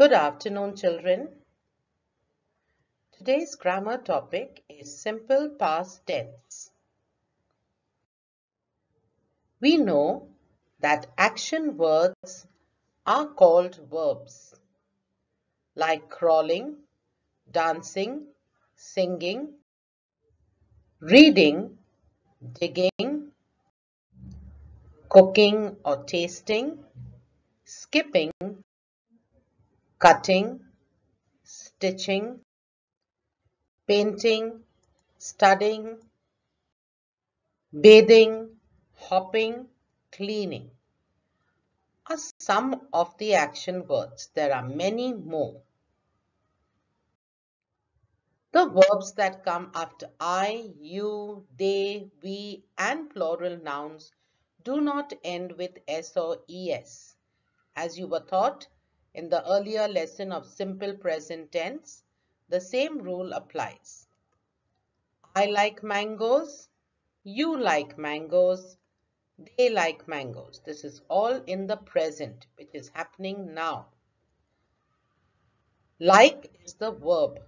Good afternoon, children. Today's grammar topic is simple past tense. We know that action words are called verbs, like crawling, dancing, singing, reading, digging, cooking or tasting, skipping, cutting, stitching, painting, studying, bathing, hopping, cleaning are some of the action words. There are many more. The verbs that come after I, you, they, we, and plural nouns do not end with S or ES. As you were taught in the earlier lesson of simple present tense, the same rule applies. I like mangoes, you like mangoes, they like mangoes. This is all in the present, which is happening now. Like is the verb,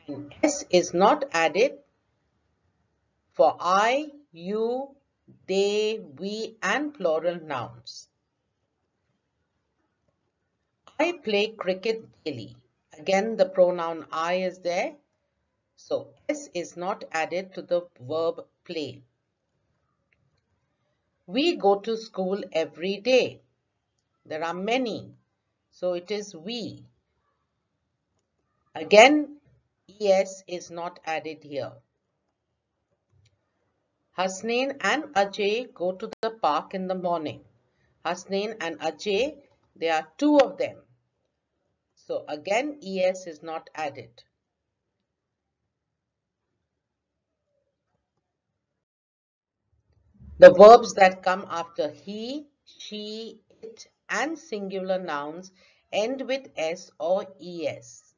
and S is not added for I, you, they, we, and plural nouns. I play cricket daily. Again, the pronoun I is there, so S is not added to the verb play. We go to school every day. There are many, so it is we. Again, ES is not added here. Hasnain and Ajay go to the park in the morning. Hasnain and Ajay, there are two of them. So again, ES is not added. The verbs that come after he, she, it, and singular nouns end with S or ES.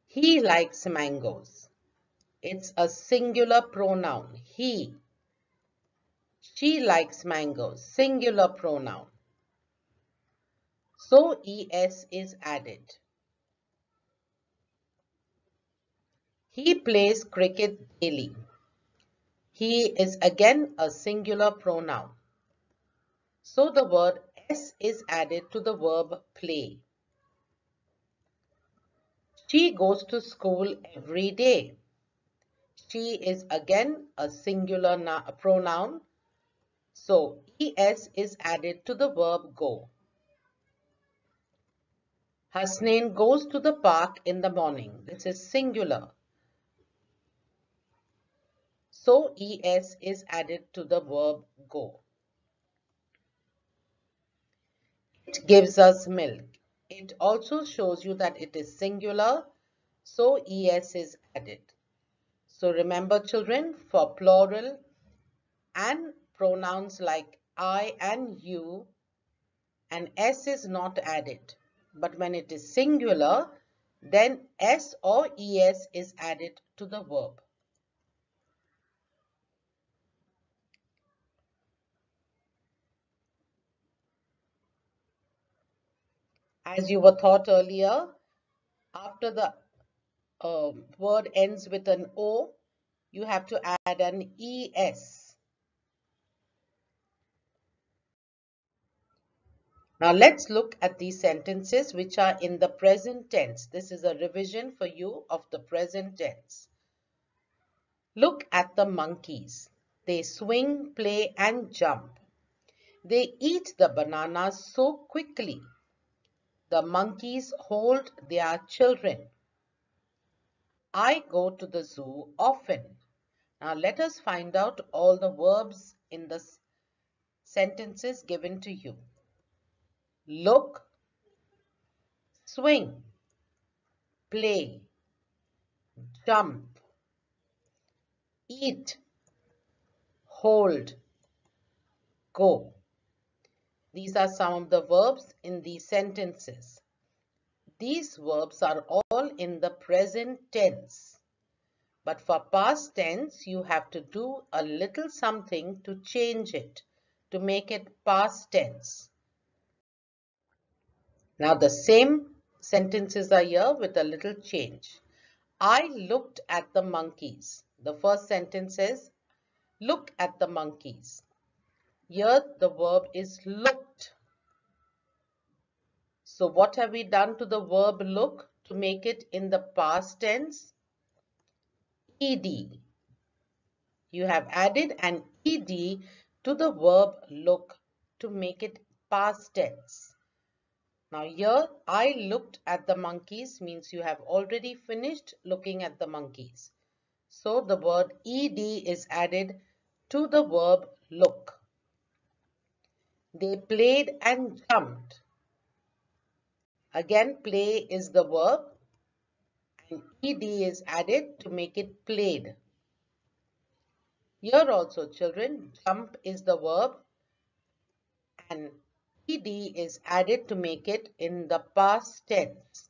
He likes mangoes. It's a singular pronoun, he. She likes mangoes, singular pronoun. So ES is added. He plays cricket daily. He is again a singular pronoun. So the word S is added to the verb play. She goes to school every day. She is again a singular pronoun. So ES is added to the verb go. Hasnain goes to the park in the morning. This is singular. So ES is added to the verb go. It gives us milk. It also shows you that it is singular. So ES is added. So remember, children, for plural and pronouns like I and you, an S is not added. But when it is singular, then S or ES is added to the verb. As you were taught earlier, after the word ends with an O, you have to add an ES. Now let's look at these sentences which are in the present tense. This is a revision for you of the present tense. Look at the monkeys. They swing, play, and jump. They eat the bananas so quickly. The monkeys hold their children. I go to the zoo often. Now let us find out all the verbs in the sentences given to you. Look, swing, play, jump, eat, hold, go. These are some of the verbs in these sentences. These verbs are all in the present tense. But for past tense, you have to do a little something to change it, to make it past tense. Now the same sentences are here with a little change. I looked at the monkeys. The first sentence says, look at the monkeys. Here the verb is looked. So what have we done to the verb look to make it in the past tense? Ed. You have added an ed to the verb look to make it past tense. Now here, I looked at the monkeys means you have already finished looking at the monkeys. So the word ed is added to the verb look. They played and jumped. Again, play is the verb and ed is added to make it played. Here also, children, jump is the verb and ed is added to make it in the past tense.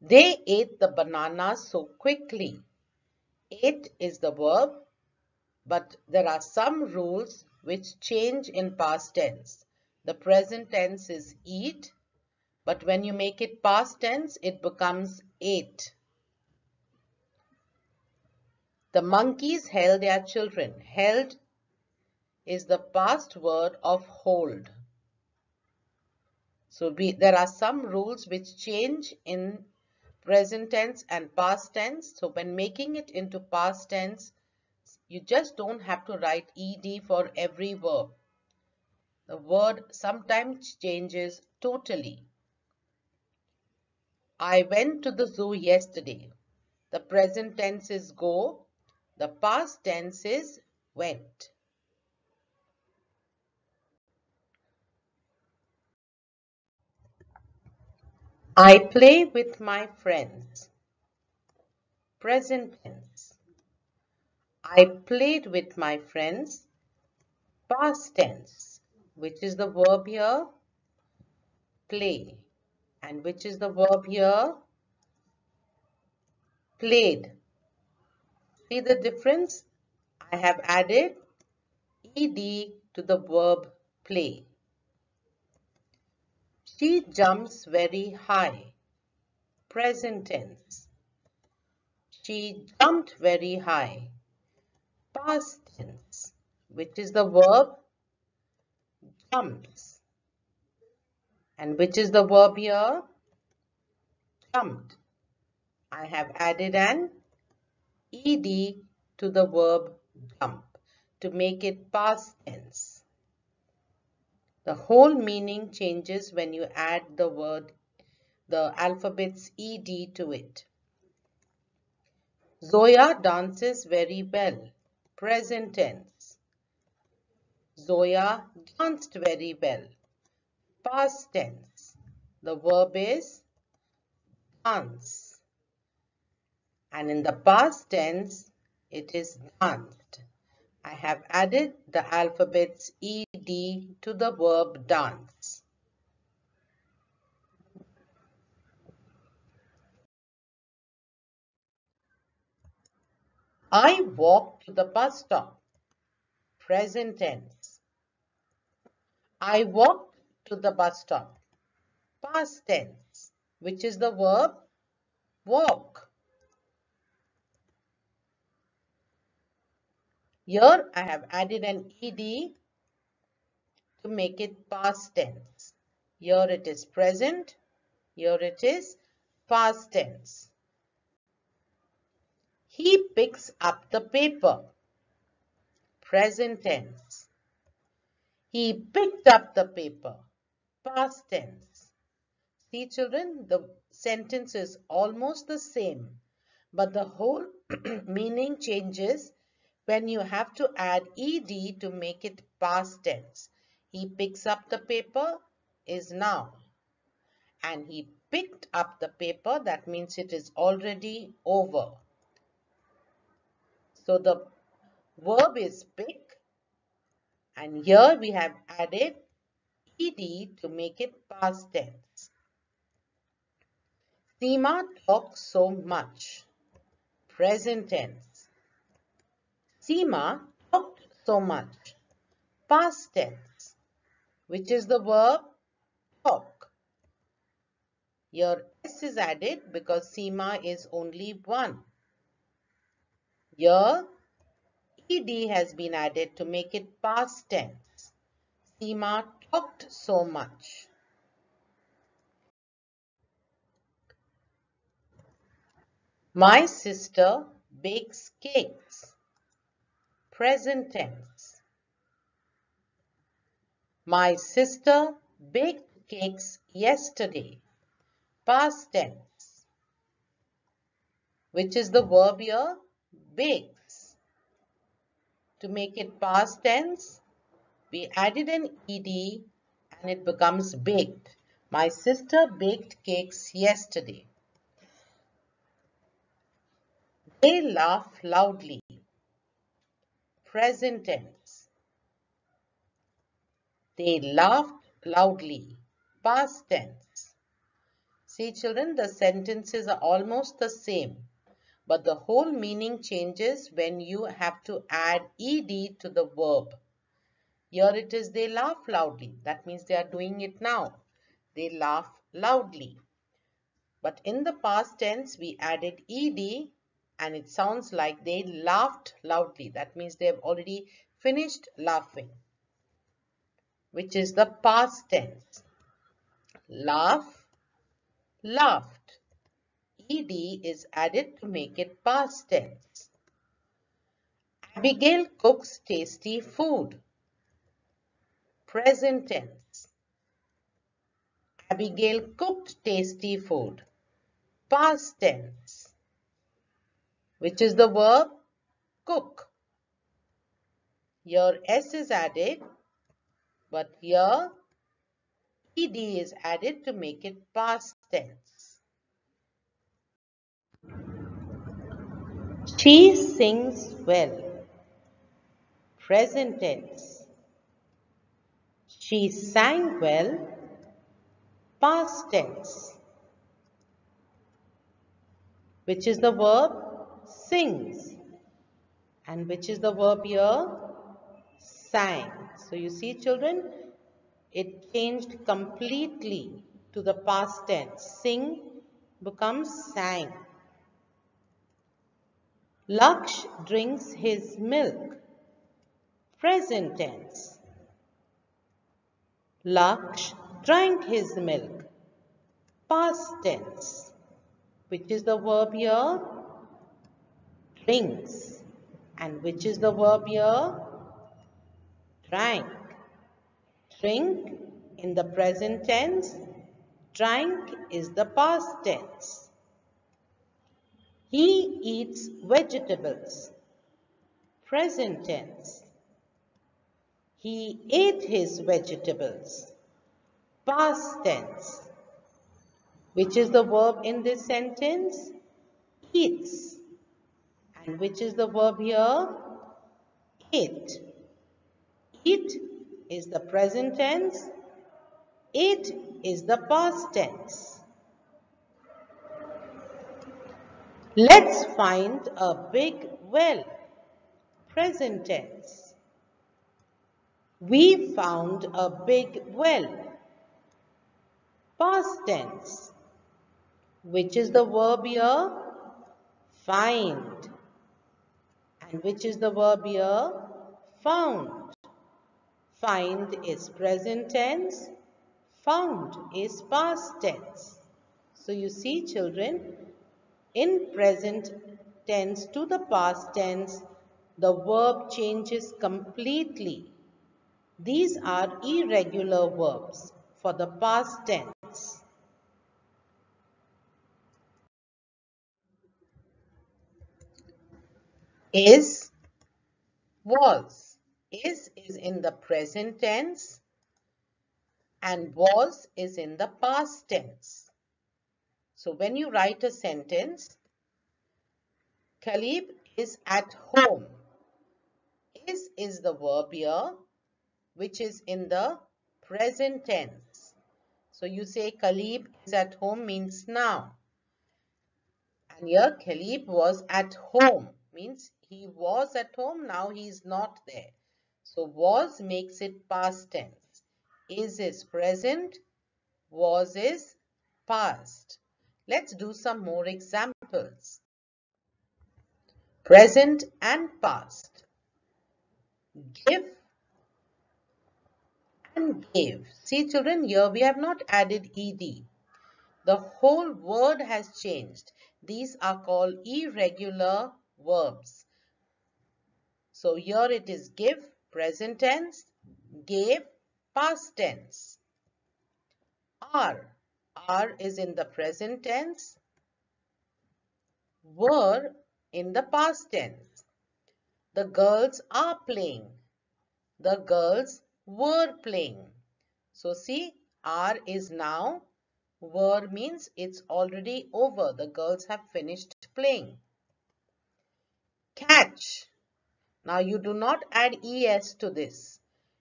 They ate the bananas so quickly. Ate is the verb, but there are some rules which change in past tense. The present tense is eat, but when you make it past tense, it becomes ate. The monkeys held their children. Held is the past word of hold. So there are some rules which change in present tense and past tense. So when making it into past tense, you just don't have to write ed for every verb. The word sometimes changes totally. I went to the zoo yesterday. The present tense is go. The past tense is went. I play with my friends. Present tense. I played with my friends. Past tense. Which is the verb here? Play. And which is the verb here? Played. See the difference? I have added ed to the verb play. She jumps very high. Present tense. She jumped very high. Past tense. Which is the verb? Jumps. And which is the verb here? Jumped. I have added an ed to the verb jump to make it past tense. The whole meaning changes when you add the alphabet's ed to it. Zoya dances very well. Present tense. Zoya danced very well. Past tense. The verb is dance. And in the past tense, it is danced. I have added the alphabet's ed to the verb dance. I walked to the bus stop. Present tense. I walked to the bus stop. Past tense. Which is the verb? Walk. Here I have added an ed to make it past tense. Here it is present. Here it is past tense. He picks up the paper. Present tense. He picked up the paper. Past tense. See children, the sentence is almost the same, but the whole meaning changes when you have to add ed to make it past tense. He picks up the paper is noun. And he picked up the paper, that means it is already over. So the verb is pick, and here we have added ed to make it past tense. Seema talks so much. present tense. Seema talked so much, past tense, which is the verb talk. Here S is added because Seema is only one. Here ed has been added to make it past tense. Seema talked so much. My sister bakes cakes. Present tense. My sister baked cakes yesterday. Past tense. Which is the verb here? Bakes. To make it past tense, we added an ed and it becomes baked. My sister baked cakes yesterday. They laugh loudly. Present tense. They laughed loudly. Past tense. See children, the sentences are almost the same, but the whole meaning changes when you have to add ed to the verb. Here it is they laugh loudly. That means they are doing it now. They laugh loudly. But in the past tense, we added ed and it sounds like they laughed loudly. That means they have already finished laughing, which is the past tense. Laugh, laughed. Ed is added to make it past tense. Abigail cooks tasty food. Present tense. Abigail cooked tasty food. Past tense. Which is the verb cook. Here S is added, but here ed is added to make it past tense. She sings well. Present tense. She sang well. Past tense. Which is the verb sings. And which is the verb here? Sang. So you see children, it changed completely to the past tense. Sing becomes sang. Laksh drinks his milk. Present tense. Laksh drank his milk. Past tense. Which is the verb here? Drinks. And which is the verb here? Drank. Drink in the present tense. Drank is the past tense. He eats vegetables. Present tense. He ate his vegetables. Past tense. Which is the verb in this sentence? Eats. And which is the verb here? Ate. Eat is the present tense. Ate is the past tense. Let's find a big well. Present tense. We found a big well. Past tense. Which is the verb here? Find. And which is the verb here? Found. Find is present tense. Found is past tense. So you see children, in present tense to the past tense, the verb changes completely. These are irregular verbs for the past tense. Is, was. Is in the present tense and was is in the past tense. So when you write a sentence, Khalib is at home. Is the verb here, which is in the present tense. So you say Khalib is at home means now. And here Khalib was at home. Means he was at home, now he is not there. So was makes it past tense. Is present. Was is past. Let's do some more examples. Present and past. Give and gave. See children, here we have not added ed. The whole word has changed. These are called irregular verbs. So here it is give, present tense, gave, past tense. Are is in the present tense, were in the past tense. The girls are playing. The girls were playing. So see, are is now, were means it's already over. The girls have finished playing. Catch. Now you do not add es to this.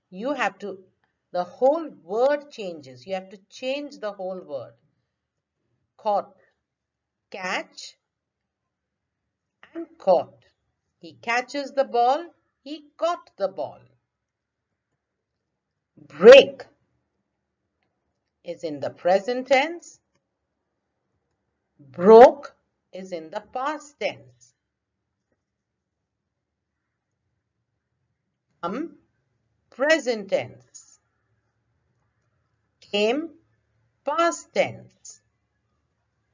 You have to, the whole word changes. You have to change the whole word. Caught. Catch and caught. He catches the ball. He caught the ball. Break is in the present tense. Broke is in the past tense. Come, present tense. Came, past tense.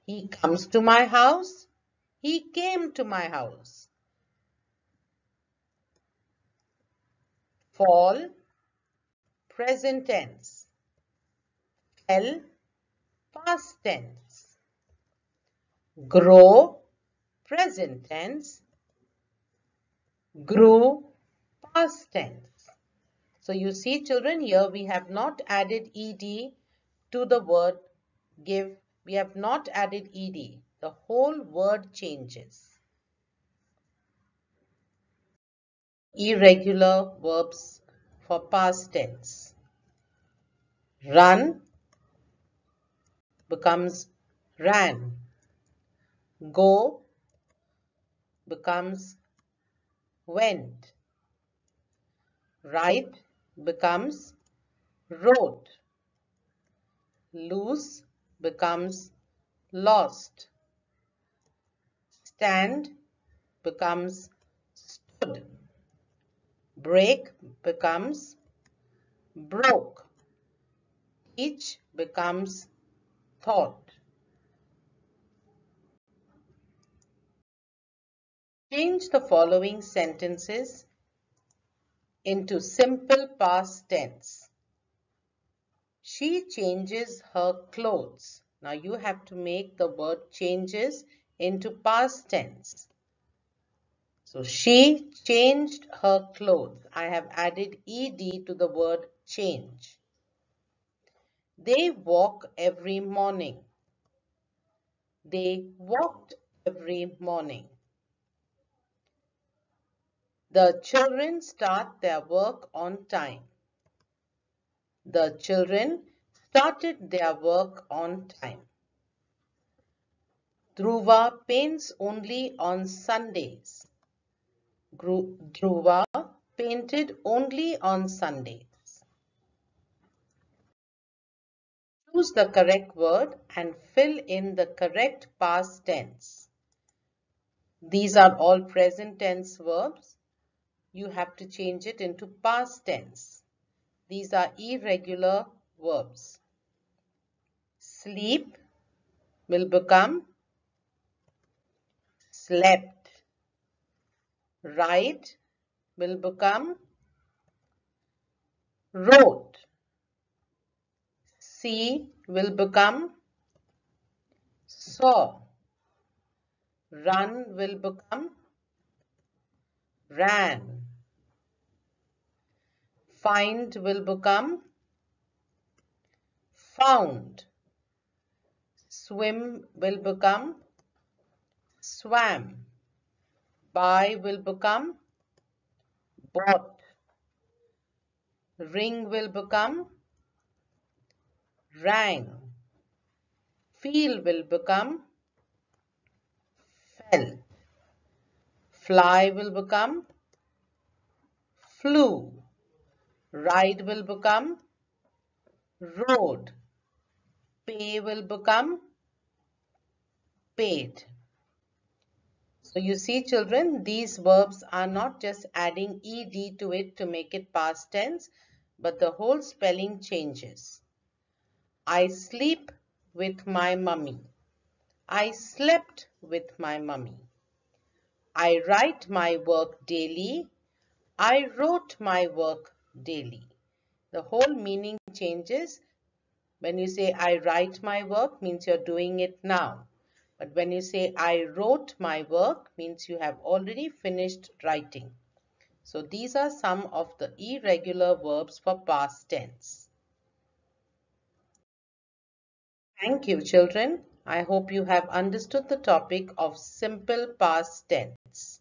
He comes to my house. He came to my house. Fall, present tense. Fell, past tense. Grow, present tense. Grew, past tense. So you see children, here we have not added ed to the word give. We have not added ed. The whole word changes. Irregular verbs for past tense. Run becomes ran. Go becomes went. Write becomes wrote. Lose becomes lost. Stand becomes stood. Break becomes broke. Teach becomes taught. Change the following sentences into simple past tense. She changes her clothes. Now you have to make the word changes into past tense. So she changed her clothes. I have added ed to the word change. They walk every morning. They walked every morning. The children start their work on time. The children started their work on time. Dhruva paints only on Sundays. Dhruva painted only on Sundays. Choose the correct word and fill in the correct past tense. These are all present tense verbs. You have to change it into past tense. These are irregular verbs. Sleep will become slept. Write will become wrote. See will become saw. Run will become ran. Find will become found. Swim will become swam. Buy will become bought. Ring will become rang. Feel will become L. Fly will become flew. Ride will become rode. Pay will become paid. So you see, children, these verbs are not just adding ed to it to make it past tense, but the whole spelling changes. I sleep with my mummy. I slept with my mummy. I write my work daily. I wrote my work daily. The whole meaning changes. When you say I write my work, means you're doing it now. But when you say I wrote my work, means you have already finished writing. So these are some of the irregular verbs for past tense. Thank you, children. I hope you have understood the topic of simple past tense.